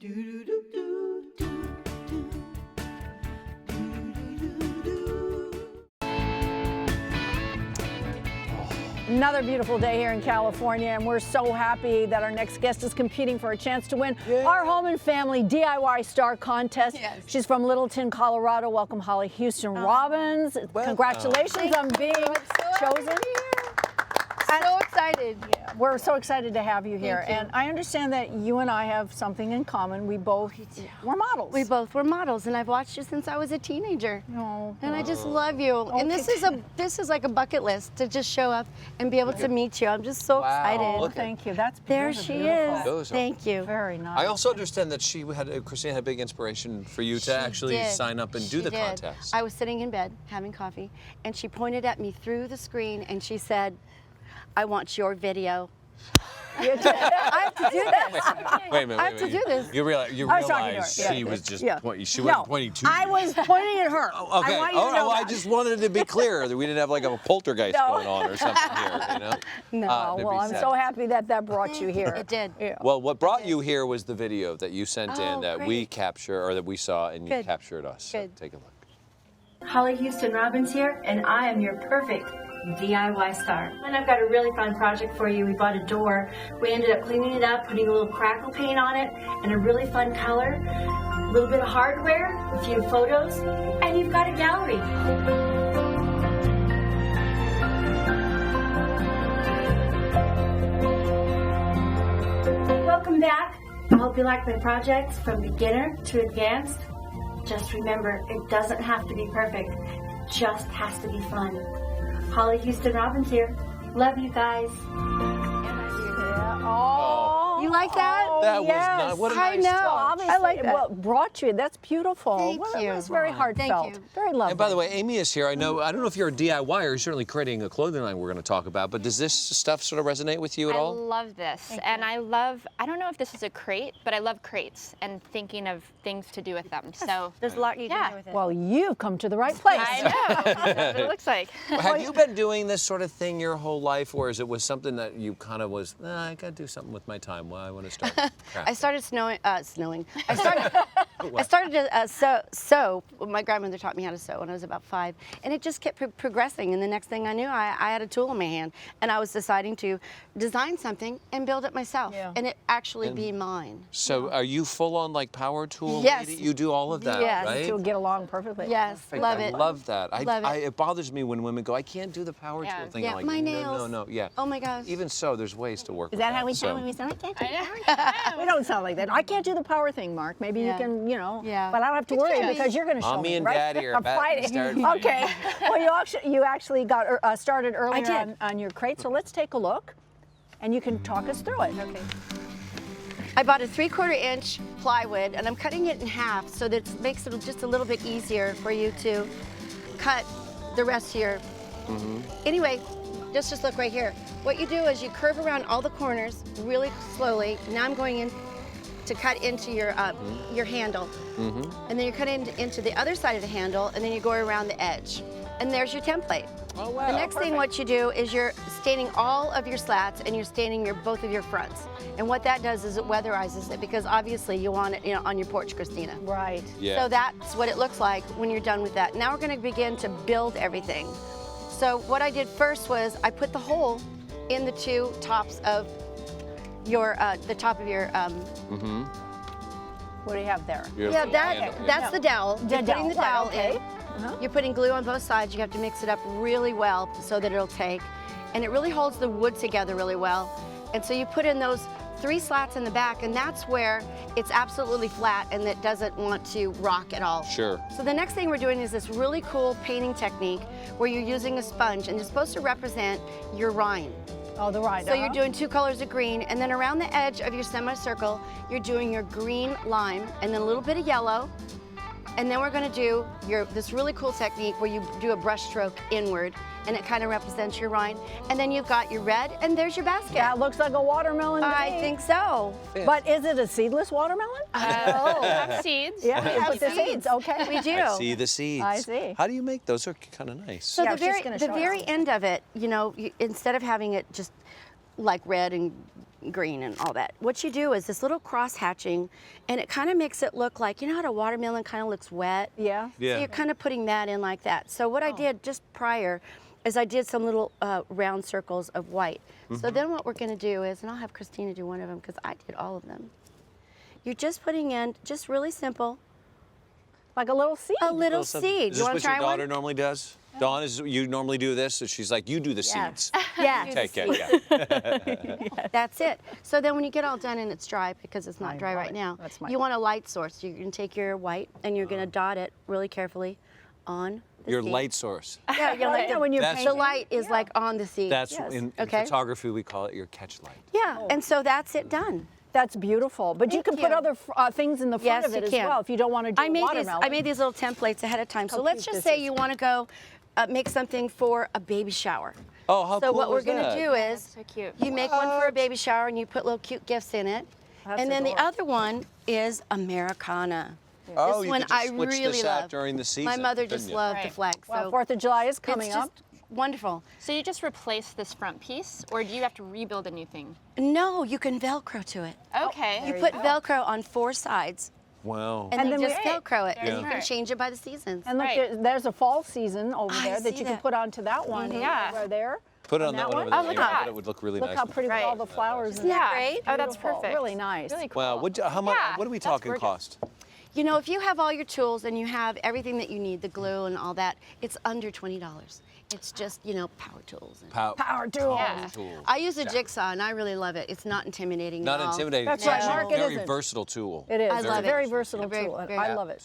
Another beautiful day here in California, and we're so happy that our next guest is competing for a chance to win our Home and Family DIY Star Contest. Yes. She's from Littleton, Colorado. Welcome, Holly Houston Robbins. Congratulations on being chosen. So excited. Yeah, we're so excited to have you here. Thank you. And I understand that you and I have something in common. We both were models. We both were models, and I've watched you since I was a teenager. Oh. And I just love you. And this is like a bucket list to just show up and be able to meet you. I'm just so excited. Oh, thank you. That's There beautiful. she Beautiful. is. Thank you. Very nice. I also understand that Christina had big inspiration for you to actually did. sign up and do the She did. contest. I was sitting in bed having coffee, and she pointed at me through the screen, and she said, "I want your video." I have to do this. Wait a minute. I have to do this. You realize I was talking to her. she Yeah. was just Yeah. she wasn't pointing to you. I was pointing at her. Okay. I want you to know I that. just wanted to be clear that we didn't have like a poltergeist going on or something here, you know? No, That'd well, be I'm sad. so happy that that brought you here. It did. Yeah. Well, what brought you here was the video that you sent in Oh, that we capture or that we saw and you Good. captured us. So Good. take a look. Holly Houston Robbins here, and I am your perfect DIY star. And I've got a really fun project for you. We bought a door. We ended up cleaning it up, putting a little crackle paint on it, and a really fun color, a little bit of hardware, a few photos, and you've got a gallery. Welcome back. I hope you like my projects from beginner to advanced. Just remember, it doesn't have to be perfect. It just has to be fun. Holly Houston Robbins here. Love you guys. Yeah. Oh. You like that? That was yes. not, what a I nice know. touch. Obviously, I like that. Well, brought you. That's beautiful. Thank Well, you. It was very heartfelt. Thank you. Very lovely. And by the way, Amy is here. I don't know if you're a DIYer. You're certainly creating a clothing line we're going to talk about. But does this stuff sort of resonate with you at I all? love this, and I don't know if this is a crate, but I love crates and thinking of things to do with them. So There's a lot you can Yeah. do with it. Well, you've come to the right place. I know. That's what it looks like. Have you been doing this sort of thing your whole life, or is it was something that you kind of was, I got to do something with my time. Well, I want to start crafting. I started snowing. I started to sew. My grandmother taught me how to sew when I was about 5, and it just kept progressing. And the next thing I knew, I had a tool in my hand, and I was deciding to design something and build it myself, and it actually be mine. So are you full on like power tool Yes. lady? You do all of that, Yes. right? To get along perfectly. Yes, love I it. love that. Love it. It bothers me when women go, I can't do the power Yeah. tool thing. Yeah, I'm like, my no, nails. no, yeah. Oh my gosh. Even so, there's ways to work Is with that how we so. sound when we sound? I can't do I know. We don't sound like that. I can't do the power thing, Mark. Maybe you can, Yeah. but I don't have to But worry you know, because you're going to show Mommy me, and right? Daddy are I'm about to fighting. start fighting. Okay. Well, you actually got started earlier did. on your crate, so let's take a look, and you can talk us through it. Okay. I bought a 3/4 inch plywood, and I'm cutting it in half so that it makes it just a little bit easier for you to cut the rest of your. Anyway, just look right here. What you do is you curve around all the corners really slowly. Now I'm going in to cut into your handle, and then you're cutting into the other side of the handle, and then you go around the edge, and there's your template. Oh, wow. The next thing what you do is you're staining all of your slats and you're staining both of your fronts. And what that does is it weatherizes it because obviously you want it on your porch, Christina. Right. Yeah. So that's what it looks like when you're done with that. Now we're going to begin to build everything. So what I did first was I put the hole in the two tops of your, the top of your, What do you have there? yeah, that's the dowel. You're putting the dowel okay. in. You're putting glue on both sides. You have to mix it up really well so that it'll take. And it really holds the wood together really well. And so you put in those 3 slats in the back, and that's where it's absolutely flat and it doesn't want to rock at all. Sure. So the next thing we're doing is this really cool painting technique where you're using a sponge and you're supposed to represent your rind. Oh, the rind. So you're doing 2 colors of green, and then around the edge of your semicircle, you're doing your green lime and then a little bit of yellow. And then we're going to do this really cool technique where you do a brush stroke inward, and it kind of represents your rind. And then you've got your red, and there's your basket. That looks like a watermelon to I me. think so. But is it a seedless watermelon? Have seeds. Yeah, you put the seeds. Okay. We do. I see the seeds. I see. How do you make those? Are kind of nice. So Yeah, I the was just gonna show very us. end of it, instead of having it just like red and green and all that. What you do is this little cross hatching, and it kind of makes it look like, you know how a watermelon kind of looks wet? Yeah. Yeah. So you're kind of putting that in like that. So what I did just prior is I did some little round circles of white. So then what we're going to do is, and I'll have Christina do one of them because I did all of them. You're just putting in, just really simple, Like a little seed. a little something. seed. Is You this want what to try your daughter one? normally does? Dawn, you normally do this? So she's like, you do the seeds. Yeah. Take it, yeah. That's it. So then when you get all done and it's dry, because it's not dry love right it. now, That's my you want a light source. You're going to take your white and you're going to dot it really carefully on the Your seed. light source. Yeah, you're Oh, like yeah, when you're That's- the painting. light is like on the seed. That's Yes. in Okay. photography we call it your catch light. Yeah, and so that's it done. That's beautiful. But you Thank can put you. other things in the front Yes, of it you as can. well if you don't want to do I made watermelon. these little templates ahead of time. So How let's cute just this say is. you want to go make something for a baby shower. Oh, how So cool what we're is going that? to do is So cute. you make one for a baby shower and you put little cute gifts in it. That's and then adorable. the other one is Americana. Oh, This you one could just I switch really this out love. during the season. My mother couldn't just you? loved the Right. flag. Well, So 4th of July is coming it's up. just wonderful. So you just replace this front piece, or do you have to rebuild a new thing? No, you can Velcro to it. Okay. You There put you go. Velcro on 4 sides, Wow. and And then then just we- Velcro it, and you Yeah. can change it by the seasons. And look, Right. there's a fall season over I there that see you can that. put onto that one Yeah. over there. Put it on that one over one? there. Oh, look yeah, at but that. it would look really Look nice. how pretty with Right. all the flowers. Isn't that great? Oh, that's Beautiful. perfect. Really nice. Really cool. Wow. How much? Yeah, What are we that's talking gorgeous. cost? You know, if you have all your tools and you have everything that you need, the glue and all that, it's under $20. It's just, you know, power tools. And Power tools. Yeah. Tools. I use a jigsaw and I really love it. It's not intimidating Not at all. intimidating. That's It's right, actually Mark, a it very isn't. versatile tool. It is. I It's love a very it. versatile Very- tool. and very- I love it.